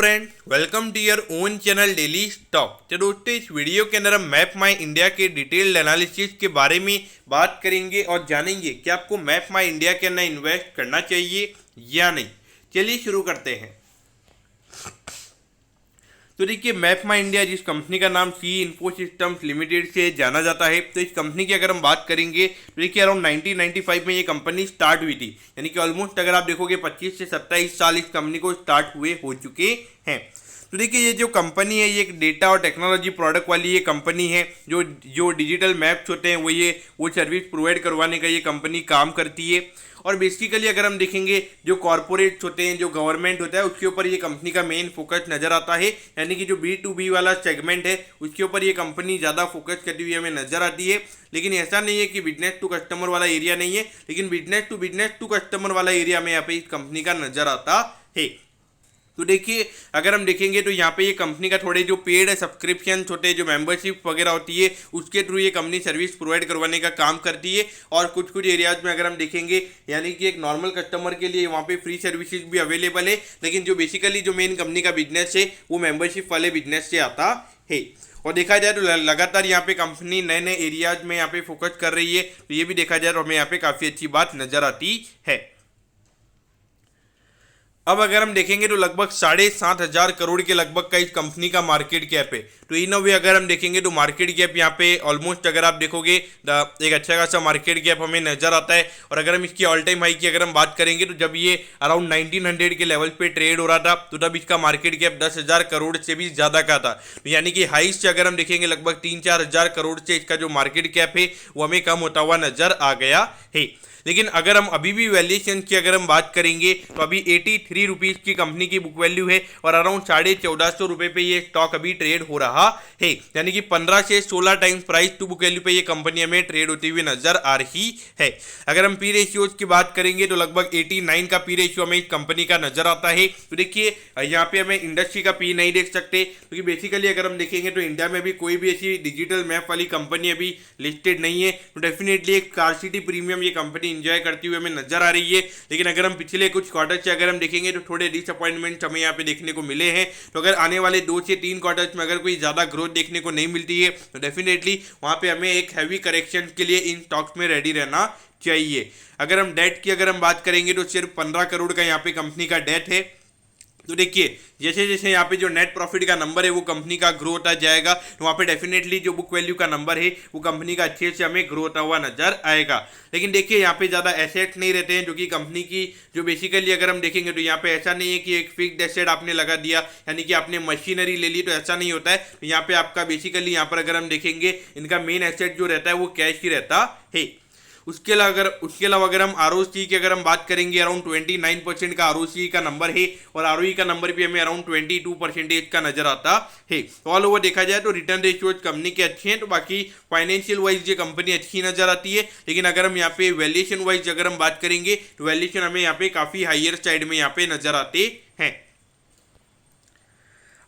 Friend, welcome to your own channel daily stock. तो दोस्तों, इस वीडियो के अंदर हम मैप माई इंडिया के डिटेल्ड एनालिसिस के बारे में बात करेंगे और जानेंगे कि आपको मैप माई इंडिया के अंदर इन्वेस्ट करना चाहिए या नहीं। चलिए शुरू करते हैं। तो देखिए, मैप माई इंडिया जिस कंपनी का नाम सी इन्फो सिस्टम्स लिमिटेड से जाना जाता है, तो इस कंपनी की अगर हम बात करेंगे तो देखिए अराउंड 1995 में ये कंपनी स्टार्ट हुई थी। यानी कि ऑलमोस्ट अगर आप देखोगे 25 से 27 साल इस कंपनी को स्टार्ट हुए हो चुके हैं। तो देखिए, ये जो कंपनी है ये एक डेटा और टेक्नोलॉजी प्रोडक्ट वाली ये कंपनी है। जो डिजिटल मैप्स होते हैं वो सर्विस प्रोवाइड करवाने का ये कंपनी काम करती है। और बेसिकली अगर हम देखेंगे, जो कॉर्पोरेट्स होते हैं, जो गवर्नमेंट होता है, उसके ऊपर ये कंपनी का मेन फोकस नजर आता है। यानी कि जो B2B वाला सेगमेंट है उसके ऊपर ये कंपनी ज़्यादा फोकस करती हुई हमें नजर आती है। लेकिन ऐसा नहीं है कि बिजनेस टू कस्टमर वाला एरिया नहीं है, लेकिन बिजनेस टू कस्टमर वाला एरिया में यहाँ पे इस कंपनी का नजर आता है। तो देखिए, अगर हम देखेंगे तो यहाँ पे ये कंपनी का थोड़े जो पेड सब्सक्रिप्शन होते हैं, जो मेंबरशिप वगैरह होती है, उसके थ्रू ये कंपनी सर्विस प्रोवाइड करवाने का काम करती है। और कुछ कुछ एरियाज में अगर हम देखेंगे, यानी कि एक नॉर्मल कस्टमर के लिए वहाँ पे फ्री सर्विसेज भी अवेलेबल है। लेकिन जो बेसिकली जो मेन कंपनी का बिजनेस है वो मेंबरशिप वाले बिजनेस से आता है। और देखा जाए तो लगातार यहाँ पे कंपनी नए नए एरियाज में यहाँ पे फोकस कर रही है। तो ये भी देखा जाए तो हमें यहाँ पे काफ़ी अच्छी बात नजर आती है। अब अगर हम देखेंगे तो लगभग 7,500 करोड़ के लगभग का इस कंपनी का मार्केट कैप है। तो इन वे अगर हम देखेंगे तो मार्केट कैप यहाँ पे ऑलमोस्ट अगर आप देखोगे एक अच्छा खासा मार्केट कैप हमें नजर आता है। और अगर हम इसकी ऑल टाइम हाई की अगर हम बात करेंगे तो जब ये अराउंड 1900 के लेवल पे ट्रेड हो रहा था तो तब इसका मार्केट कैप 10,000 करोड़ से भी ज़्यादा का था। तो यानी कि हाई से अगर हम देखेंगे लगभग 3-4 हज़ार करोड़ से इसका जो मार्केट कैप है वो हमें कम होता हुआ नजर आ गया है। लेकिन अगर हम अभी भी वैल्यूएशन की अगर हम बात करेंगे तो अभी 83 रुपीज़ की कंपनी की बुक वैल्यू है और अराउंड 1450 रुपये पे ये स्टॉक अभी ट्रेड हो रहा है। यानी कि 15 से 16 times price to book value पे ये कंपनी हमें ट्रेड होती हुई नजर आ रही है। अगर हम पी रेशियोज की बात करेंगे तो लगभग 89 का पी रेशियो हमें इस कंपनी का नजर आता है। तो देखिए, यहाँ पे हमें इंडस्ट्री का पी नहीं देख सकते, क्योंकि बेसिकली अगर हम देखेंगे तो इंडिया में भी कोई भी ऐसी डिजिटल मैप वाली कंपनी अभी लिस्टेड नहीं है। तो डेफिनेटली एक स्कार्सिटी प्रीमियम ये कंपनी एंजॉय करती हुई हमें नजर आ रही है। लेकिन अगर हम पिछले कुछ क्वार्टर से अगर हम देखेंगे तो थोड़े डिसअपॉइंटमेंट हमें यहाँ पे देखने को मिले हैं। तो अगर आने वाले 2 से 3 क्वार्टर्स में अगर कोई ज़्यादा ग्रोथ देखने को नहीं मिलती है तो डेफिनेटली वहाँ पे हमें एक हैवी करेक्शन के लिए इन स्टॉक्स में रेडी रहना चाहिए। अगर हम डेट की अगर हम बात करेंगे तो सिर्फ 15 करोड़ का यहाँ पे कंपनी का डेट है। तो देखिए, जैसे जैसे यहाँ पे जो नेट प्रॉफिट का नंबर है वो कंपनी का ग्रो होता जाएगा, तो वहाँ पे डेफिनेटली जो बुक वैल्यू का नंबर है वो कंपनी का अच्छे से हमें ग्रो होता हुआ नजर आएगा। लेकिन देखिए, यहाँ पे ज़्यादा एसेट्स नहीं रहते हैं जो कि कंपनी की जो बेसिकली अगर हम देखेंगे तो यहाँ पे ऐसा नहीं है कि एक फिक्स्ड एसेट आपने लगा दिया, यानी कि आपने मशीनरी ले ली, तो ऐसा नहीं होता है। तो यहाँ पे आपका बेसिकली यहाँ पर अगर हम देखेंगे इनका मेन एसेट जो रहता है वो कैश ही रहता है। उसके अलावा अगर हम ROC की अगर हम बात करेंगे, अराउंड 29% का ROC का नंबर है और ROE का नंबर भी हमें अराउंड 22% का नजर आता है। तो ऑल ओवर देखा जाए तो रिटर्न रेशियोज कंपनी के अच्छे हैं। तो बाकी फाइनेंशियल वाइज ये कंपनी अच्छी नजर आती है। लेकिन अगर हम यहाँ पे वैल्यूएशन वाइज अगर हम बात करेंगे तो वैल्यूएशन हमें यहाँ पे काफी हाइयर साइड में यहाँ पे नजर आते हैं।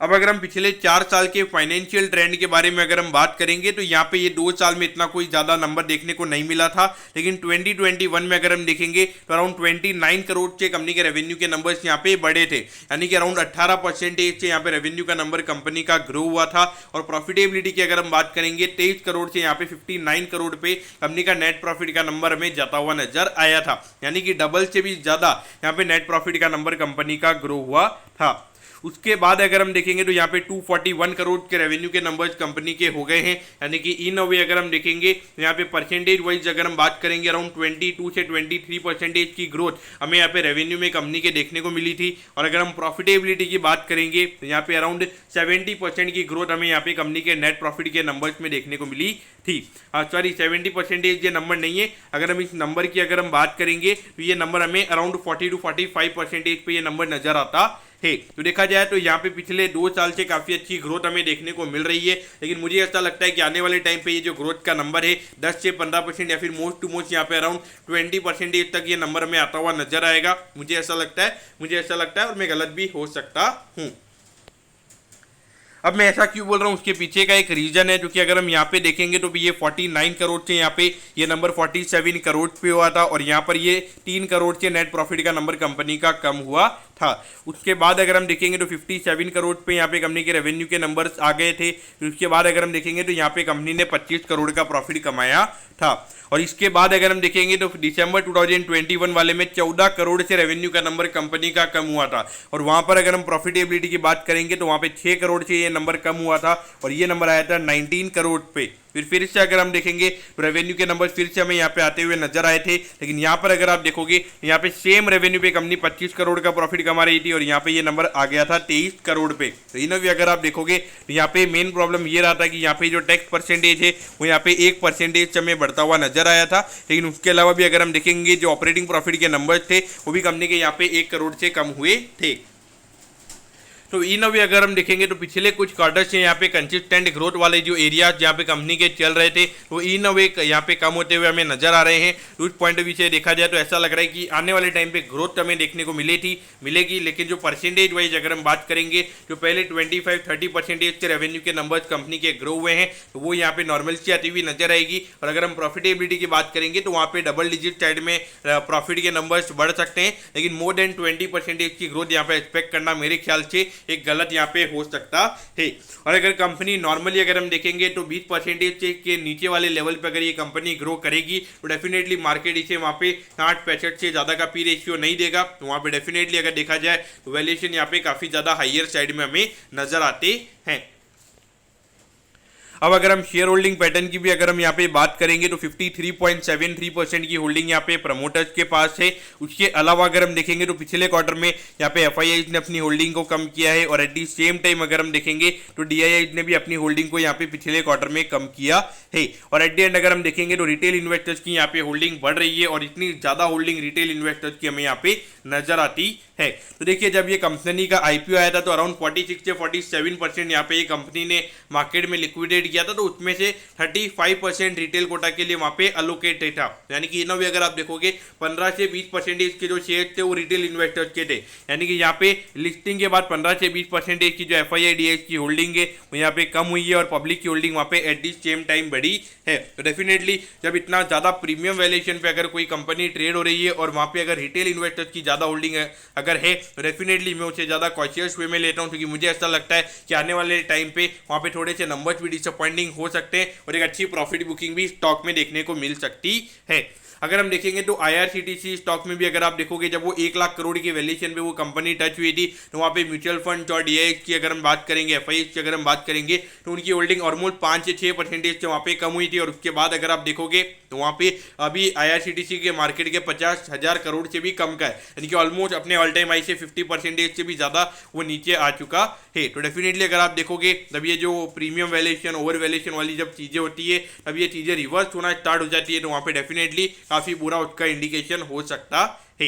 अब अगर हम पिछले 4 साल के फाइनेंशियल ट्रेंड के बारे में अगर हम बात करेंगे तो यहाँ पे ये 2 साल में इतना कोई ज़्यादा नंबर देखने को नहीं मिला था। लेकिन 2021 में अगर हम देखेंगे तो अराउंड 29 करोड़ से कंपनी के रेवेन्यू के नंबर्स यहाँ पे बढ़े थे। यानी कि अराउंड 18% से यहाँ पे रेवेन्यू का नंबर कंपनी का ग्रो हुआ था। और प्रॉफिटेबिलिटी की अगर हम बात करेंगे 23 करोड़ से यहाँ पे 59 करोड़ पे कंपनी का नेट प्रॉफिट का नंबर हमें जाता हुआ नजर आया था। यानी कि डबल से भी ज़्यादा यहाँ पे नेट प्रॉफिट का नंबर कंपनी का ग्रो हुआ था। उसके बाद अगर हम देखेंगे तो यहाँ पे 241 करोड़ के रेवेन्यू के नंबर्स कंपनी के हो गए हैं। यानी कि इन वे अगर हम देखेंगे तो यहाँ पे परसेंटेज वाइज अगर हम बात करेंगे अराउंड 22 से 23% की ग्रोथ हमें यहाँ पे रेवेन्यू में कंपनी के देखने को मिली थी। और अगर हम प्रॉफिटेबिलिटी की बात करेंगे तो यहाँ पे अराउंड 70% की ग्रोथ हमें यहाँ पे कंपनी के नेट प्रॉफिट के नंबर्स में देखने को मिली थी। सॉरी, 70% ये नंबर नहीं है। अगर हम इस नंबर की अगर हम बात करेंगे तो ये नंबर हमें अराउंड 40 to 45% पे ये नंबर नजर आता है। तो देखा जाए तो यहाँ पे पिछले 2 साल से काफ़ी अच्छी ग्रोथ हमें देखने को मिल रही है। लेकिन मुझे ऐसा लगता है कि आने वाले टाइम पे ये जो ग्रोथ का नंबर है 10 से 15% या फिर मोस्ट टू मोस्ट यहाँ पे अराउंड 20% तक ये नंबर हमें आता हुआ नजर आएगा। मुझे ऐसा लगता है और मैं गलत भी हो सकता हूँ। अब मैं ऐसा क्यों बोल रहा हूँ, उसके पीछे का एक रीजन है, क्योंकि अगर हम यहाँ पे देखेंगे तो ये 49 करोड़ से यहाँ पे ये नंबर 47 करोड़ पे हुआ था, और यहाँ पर ये 3 करोड़ से नेट प्रॉफिट का नंबर कंपनी का कम हुआ था। उसके बाद अगर हम देखेंगे तो 57 करोड़ पे यहाँ पे कंपनी के रेवेन्यू के नंबर्स आ गए थे। उसके बाद अगर हम देखेंगे तो यहाँ पे कंपनी ने 25 करोड़ का प्रॉफिट कमाया था। और इसके बाद अगर हम देखेंगे तो दिसंबर 2021 वाले में 14 करोड़ से रेवेन्यू का नंबर कंपनी का कम हुआ था, और वहां पर अगर हम प्रॉफिटेबिलिटी की बात करेंगे तो वहां पे 6 करोड़ से ये नंबर कम हुआ था, और ये नंबर आया था 19 करोड़ पे। फिर से अगर हम देखेंगे तो रेवेन्यू के नंबर फिर से हमें यहाँ पे आते हुए नजर आए थे, लेकिन यहाँ पर अगर आप देखोगे यहाँ पे सेम रेवेन्यू पे कंपनी 25 करोड़ का प्रॉफिट कमा रही थी, और यहाँ पे ये नंबर आ गया था 23 करोड़ पे। तो इन भी अगर आप देखोगे तो यहाँ पे मेन प्रॉब्लम ये रहा था कि यहाँ पे जो टैक्स परसेंटेज है वो यहाँ पे 1% हमें बढ़ता हुआ नजर आया था। लेकिन उसके अलावा भी अगर हम देखेंगे जो ऑपरेटिंग प्रॉफिट के नंबर थे वो भी कंपनी के यहाँ पे 1 करोड़ से कम हुए थे। तो इन अभी अगर हम देखेंगे तो पिछले कुछ क्वार्टर से यहाँ पे कंसिस्टेंट ग्रोथ वाले जो एरिया जहाँ पे कंपनी के चल रहे थे वो इन अवे यहाँ पे कम होते हुए हमें नजर आ रहे हैं। तो उस पॉइंट ऑफ व्यू से देखा जाए तो ऐसा लग रहा है कि आने वाले टाइम पे ग्रोथ हमें देखने को मिलेगी, लेकिन जो परसेंटेज वाइज अगर हम बात करेंगे जो पहले 25-30% के रेवेन्यू के नंबर्स कंपनी के ग्रो हुए हैं तो वो यहाँ पे नॉर्मल से आती हुई नजर आएगी। और अगर हम प्रॉफिटेबिलिटी की बात करेंगे तो वहाँ पे डबल डिजिट साइड में प्रॉफिट के नंबर्स बढ़ सकते हैं, लेकिन मोर देन 20% की ग्रोथ यहाँ पे एक्सपेक्ट करना मेरे ख्याल से एक गलत यहाँ पे हो सकता है। और अगर कंपनी नॉर्मली अगर हम देखेंगे तो 20% के नीचे वाले लेवल पे अगर ये कंपनी ग्रो करेगी तो डेफिनेटली मार्केट इसे वहाँ पे 60-65 से ज़्यादा का पी रेशियो नहीं देगा। तो वहाँ पे डेफिनेटली अगर देखा जाए तो वैल्यूएशन यहाँ पे काफ़ी ज़्यादा हायर साइड में हमें नजर आते हैं। अब अगर हम शेयर होल्डिंग पैटर्न की भी अगर हम यहाँ पे बात करेंगे तो 53.73% की होल्डिंग यहाँ पे प्रमोटर्स के पास है। उसके अलावा अगर हम देखेंगे तो पिछले क्वार्टर में यहाँ पे एफआईआईज ने अपनी होल्डिंग को कम किया है, और एट दी सेम टाइम अगर हम देखेंगे तो डीआईआईज ने भी अपनी होल्डिंग को यहाँ पे पिछले क्वार्टर में कम किया है। और एट द एंड अगर हम देखेंगे तो रिटेल इन्वेस्टर्स की यहाँ पे होल्डिंग बढ़ रही है, और इतनी ज़्यादा होल्डिंग रिटेल इन्वेस्टर्स की हमें यहाँ पे नजर आती है। तो देखिए जब ये कंपनी का आईपीओ आया था तो अराउंड 46 से 47% यहाँ पे ये कंपनी ने मार्केट में लिक्विडेट किया था, तो उसमें से 35% रिटेल कोटा के लिए वहाँ पे अलोकेटेड था। यानी कि इनोवे अगर आप देखोगे 15 से 20% के जो शेयर थे वो रिटेल इन्वेस्टर्स के थे। यानी कि यहाँ पे लिस्टिंग के बाद 15 से 20% की जो एफआईआईडीएस की होल्डिंग है वो यहाँ पे कम हुई है, और पब्लिक की होल्डिंग वहाँ पे एट दी सेम टाइम बढ़ी है। तो डेफिनेटली जब इतना ज़्यादा प्रीमियम वैल्यूएशन पे अगर कोई कंपनी ट्रेड हो रही है और वहाँ पे अगर रिटेल इन्वेस्टर्स की ज़्यादा होल्डिंग अगर है तो डेफिनेटली मैं उसे ज़्यादा कॉशियस वे में लेता हूँ, क्योंकि मुझे ऐसा लगता है कि आने वाले टाइम पे वहाँ पे थोड़े से नंबर्स भी डिसअपॉइंटिंग हो सकते हैं, और एक अच्छी प्रॉफिट बुकिंग भी स्टॉक में देखने को मिल सकती है। अगर हम देखेंगे तो आईआरसीटीसी स्टॉक में भी अगर आप देखोगे जब वो 1 लाख करोड़ की वैल्यूएशन पे वो कंपनी टच हुई थी तो वहाँ पे म्यूचुअल फंड और डीआईएस की अगर हम बात करेंगे, एफआईएस की अगर हम बात करेंगे तो उनकी होल्डिंग ऑलमोस्ट 5 से 6% से वहाँ पे कम हुई थी। और उसके बाद अगर आप देखोगे तो वहाँ पे अभी आईआरसीटीसी के मार्केट के 50,000 करोड़ से भी कम का है, यानी कि ऑलमोस्ट अपने ऑल टाइम हाई से 50% से भी ज़्यादा वो नीचे आ चुका है। तो डेफिनेटली अगर आप देखोगे तब ये जो प्रीमियम वैल्यूएशन ओवर वैल्यूएशन वाली जब चीज़ें होती है तब ये चीज़ें रिवर्स होना स्टार्ट हो जाती है, तो वहाँ पे डेफिनेटली काफ़ी बुरा उसका इंडिकेशन हो सकता है।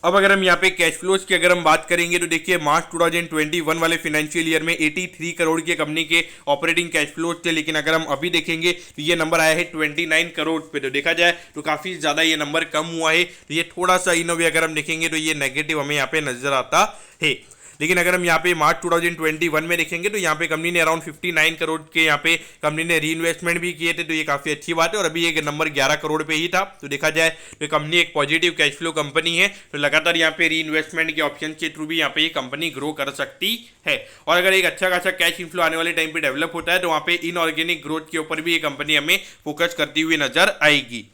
अब अगर हम यहाँ पे कैश फ्लोज की अगर हम बात करेंगे तो देखिए मार्च 2021 वाले फाइनेंशियल ईयर में 83 करोड़ के कंपनी के ऑपरेटिंग कैश फ्लोज थे, लेकिन अगर हम अभी देखेंगे तो ये नंबर आया है 29 करोड़ पे। तो देखा जाए तो काफ़ी ज़्यादा ये नंबर कम हुआ है। तो ये थोड़ा सा इनोवे अगर हम देखेंगे तो ये नेगेटिव हमें यहाँ पे नजर आता है। लेकिन अगर हम यहाँ पे मार्च 2021 में देखेंगे तो यहाँ पे कंपनी ने अराउंड 59 करोड़ के यहाँ पे कंपनी ने री इन्वेस्टमेंट भी किए थे, तो ये काफ़ी अच्छी बात है। और अभी एक नंबर 11 करोड़ पे ही था। तो देखा जाए तो कंपनी एक पॉजिटिव कैश फ्लो कंपनी है, तो लगातार यहाँ पे री इन्वेस्टमेंट के ऑप्शन के थ्रू भी यहाँ पे ये कंपनी ग्रो कर सकती है। और अगर एक अच्छा खासा कैश इनफ्लो आने वाले टाइम पे डेवलप होता है तो वहाँ पे इनऑर्गेनिक ग्रोथ के ऊपर भी ये कंपनी हमें फोकस करती हुई नजर आएगी।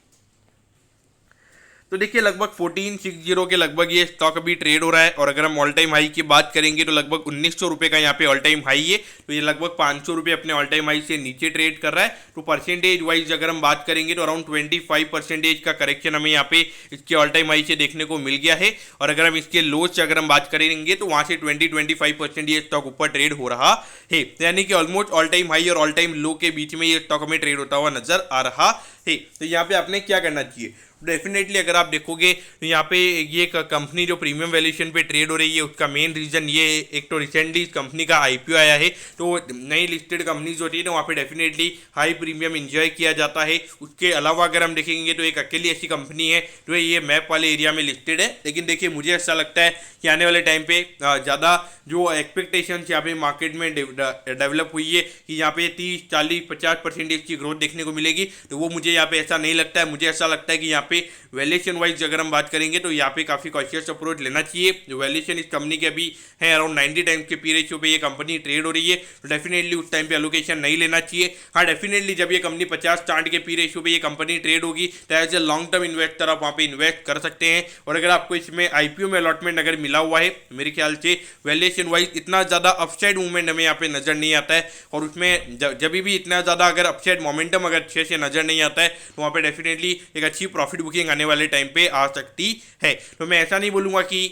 तो देखिए लगभग 1460 के लगभग ये स्टॉक अभी ट्रेड हो रहा है, और अगर हम ऑल टाइम हाई की बात करेंगे तो लगभग 1900 रुपये का यहाँ पे ऑल टाइम हाई है। तो ये लगभग 500 रुपये अपने ऑल टाइम हाई से नीचे ट्रेड कर रहा है। तो परसेंटेज वाइज अगर हम बात करेंगे तो अराउंड 25% का करेक्शन हमें यहाँ पे इसके ऑल टाइम हाई से देखने को मिल गया है। और अगर हम इसके लोज से अगर हम बात करेंगे तो वहाँ से 20-25% ये स्टॉक ऊपर ट्रेड हो रहा है, यानी कि ऑलमोस्ट ऑल टाइम हाई और ऑल टाइम लो के बीच में ये स्टॉक हमें ट्रेड होता हुआ नजर आ रहा है। तो यहाँ पे आपने क्या करना चाहिए, डेफिनेटली अगर आप देखोगे तो यहाँ पे ये कंपनी जो प्रीमियम वैल्यूएशन पे ट्रेड हो रही है उसका मेन रीजन ये एक तो रिसेंटली इस कंपनी का आईपीओ आया है, तो नई लिस्टेड कंपनीज होती है ना वहाँ पे डेफिनेटली हाई प्रीमियम इंजॉय किया जाता है। उसके अलावा अगर हम देखेंगे तो एक अकेली ऐसी कंपनी है जो ये मैप वाले एरिया में लिस्टेड है, लेकिन देखिए मुझे ऐसा लगता है कि आने वाले टाइम पे ज़्यादा जो एक्सपेक्टेशन यहाँ पे मार्केट में डेवलप हुई है कि यहाँ पे 30-40-50% की ग्रोथ देखने को मिलेगी, तो वो मुझे यहाँ पे ऐसा नहीं लगता है। मुझे ऐसा लगता है कि यहाँ पे वैल्यूएशन वाइज अगर हम बात करेंगे तो यहाँ पे काफ़ी कॉशियस अप्रोच लेना चाहिए। जो वैल्यूएशन इस कंपनी के अभी है अराउंड 90 टाइम्स के पी रेशियो पे ये कंपनी ट्रेड हो रही है, तो डेफिनेटली उस टाइम पे एलोकेशन नहीं लेना चाहिए। हाँ डेफिनेटली जब ये कंपनी 50-60 के पी रेशियो पे ये कंपनी ट्रेड होगी तो as a long term investor आप वहाँ पे इन्वेस्ट कर सकते हैं। और अगर आपको इसमें आईपीओ में अलॉटमेंट अगर मिला हुआ है, मेरे ख्याल से वैल्यूएशन वाइज इतना ज़्यादा अपसाइड मूवमेंट हमें यहाँ पे नजर नहीं आता है, और उसमें जब भी इतना ज़्यादा अगर अपसाइड मोमेंटम अगर अच्छे से नजर नहीं आता है तो वहाँ पे डेफिनेटली एक अच्छी प्रॉफिट बुकिंग आने वाले टाइम पे आ सकती है। तो मैं ऐसा नहीं बोलूँगा कि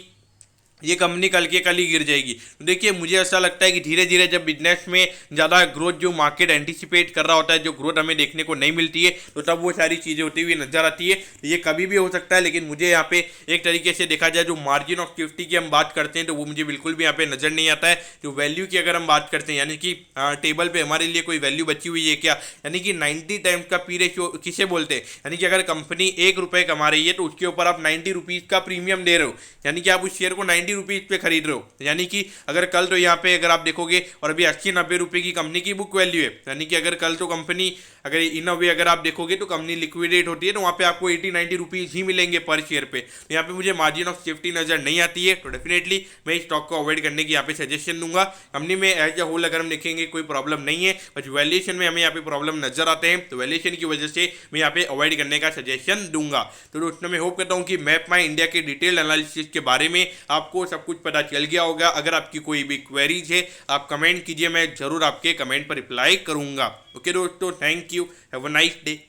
ये कंपनी कल के कल ही गिर जाएगी। तो देखिए मुझे ऐसा लगता है कि धीरे धीरे जब बिजनेस में ज़्यादा ग्रोथ जो मार्केट एंटिसिपेट कर रहा होता है, जो ग्रोथ हमें देखने को नहीं मिलती है, तो तब वो सारी चीज़ें होती हुई नजर आती है। तो ये कभी भी हो सकता है, लेकिन मुझे यहाँ पे एक तरीके से देखा जाए जो मार्जिन ऑफ सेफ्टी की हम बात करते हैं तो वो मुझे बिल्कुल भी यहाँ पे नजर नहीं आता है। जो वैल्यू की अगर हम बात करते हैं, यानी कि टेबल पे हमारे लिए कोई वैल्यू बची हुई है क्या, यानी कि 90 टाइम्स का पी रेशियो किसे बोलते हैं, यानी कि अगर कंपनी ₹1 कमा रही है तो उसके ऊपर आप 90 रुपीज़ का प्रीमियम दे रहे हो, यानी कि आप उस शेयर को 90 रुपीज़ पे खरीद रहे हो। यानी कि अगर कल तो यहाँ पे अगर आप देखोगे और अभी 80-90 रुपए की कंपनी की बुक वैल्यू है, यानी कि अगर कल तो कंपनी अगर इन अ वे अगर आप देखोगे तो कंपनी लिक्विडेट होती है तो वहाँ पे आपको 80-90 रुपीज़ ही मिलेंगे पर शेयर पे। तो यहाँ पे मुझे मार्जिन ऑफ सेफ्टी नजर नहीं आती है, तो डेफिनेटली मैं इस स्टॉक को अवॉइड करने की यहाँ पे सजेशन दूंगा। कंपनी में एज अ होल अगर हम देखेंगे कोई प्रॉब्लम नहीं है, बस वैल्यूएशन में हमें यहाँ पे प्रॉब्लम नजर आते हैं, तो वैल्यूएशन की वजह से मैं यहाँ पे अवॉइड करने का सजेशन दूंगा। तो दोस्तों मैं होप करता हूँ कि मैप माई इंडिया के डिटेल एनालिसिस के बारे में आपको सब कुछ पता चल गया होगा। अगर आपकी कोई भी क्वेरीज है आप कमेंट कीजिए, मैं जरूर आपके कमेंट पर रिप्लाई करूंगा। ओके दोस्तों, thank you, have a nice day.